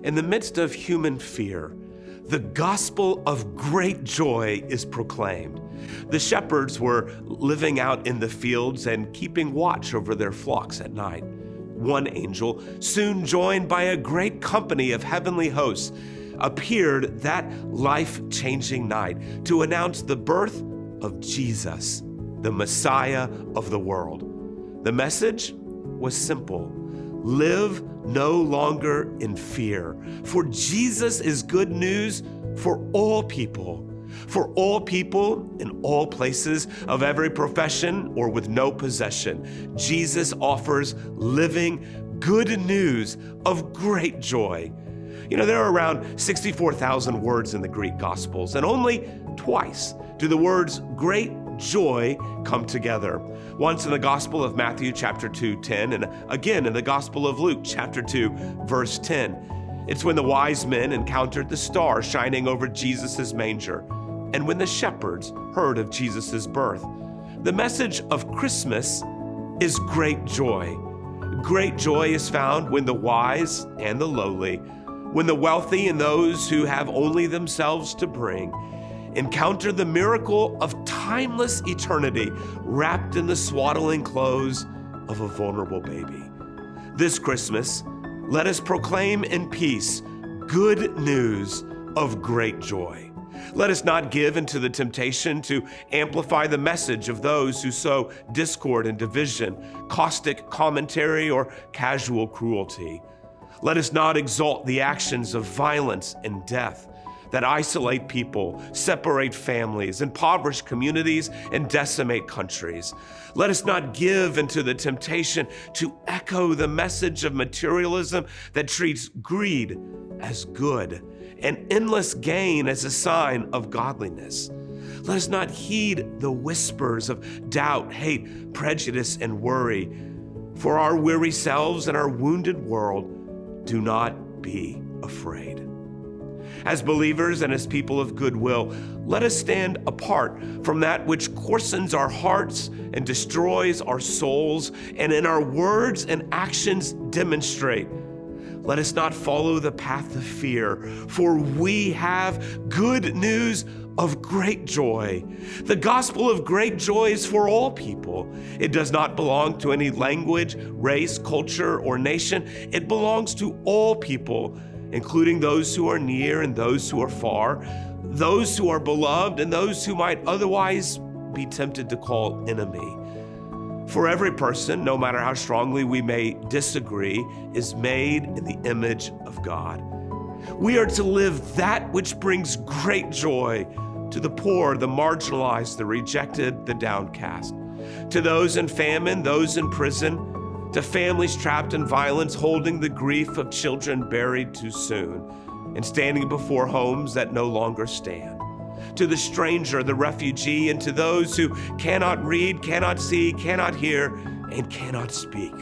In the midst of human fear, the gospel of great joy is proclaimed. The shepherds were living out in the fields and keeping watch over their flocks at night. One angel, soon joined by a great company of heavenly hosts, appeared that life-changing night to announce the birth of Jesus, the Messiah of the world. The message was simple: live no longer in fear, for Jesus is good news for all people. For all people in all places, of every profession or with no possession, Jesus offers living good news of great joy. You know, there are around 64,000 words in the Greek Gospels, and only twice do the words great joy come together. Once in the Gospel of Matthew chapter 2:10, and again in the Gospel of Luke chapter 2, verse 10. It's when the wise men encountered the star shining over Jesus' manger, and when the shepherds heard of Jesus' birth. The message of Christmas is great joy. Great joy is found when the wise and the lowly, when the wealthy and those who have only themselves to bring, encounter the miracle of timeless eternity wrapped in the swaddling clothes of a vulnerable baby. This Christmas, let us proclaim in peace good news of great joy. Let us not give into the temptation to amplify the message of those who sow discord and division, caustic commentary, or casual cruelty. Let us not exalt the actions of violence and death that isolate people, separate families, impoverish communities, and decimate countries. Let us not give into the temptation to echo the message of materialism that treats greed as good and endless gain as a sign of godliness. Let us not heed the whispers of doubt, hate, prejudice, and worry. For our weary selves and our wounded world, do not be afraid. As believers and as people of goodwill, let us stand apart from that which coarsens our hearts and destroys our souls, and in our words and actions demonstrate. Let us not follow the path of fear, for we have good news of great joy. The gospel of great joy is for all people. It does not belong to any language, race, culture, or nation. It belongs to all people, including those who are near and those who are far, those who are beloved and those who might otherwise be tempted to call enemy. For every person, no matter how strongly we may disagree, is made in the image of God. We are to live that which brings great joy to the poor, the marginalized, the rejected, the downcast, to those in famine, those in prison, to families trapped in violence, holding the grief of children buried too soon, and standing before homes that no longer stand, to the stranger, the refugee, and to those who cannot read, cannot see, cannot hear, and cannot speak.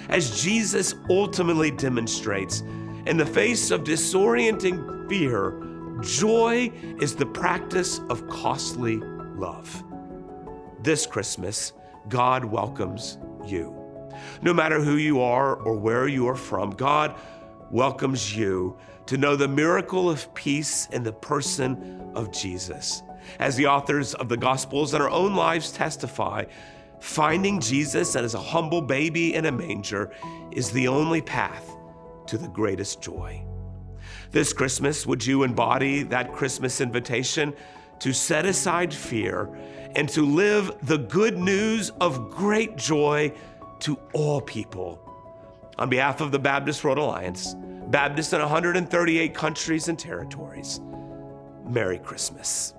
As Jesus ultimately demonstrates, in the face of disorienting fear, joy is the practice of costly love. This Christmas, God welcomes you. No matter who you are or where you are from, God welcomes you to know the miracle of peace in the person of Jesus. As the authors of the Gospels and our own lives testify, finding Jesus as a humble baby in a manger is the only path to the greatest joy. This Christmas, would you embody that Christmas invitation to set aside fear and to live the good news of great joy to all people? On behalf of the Baptist World Alliance, Baptists in 138 countries and territories, Merry Christmas.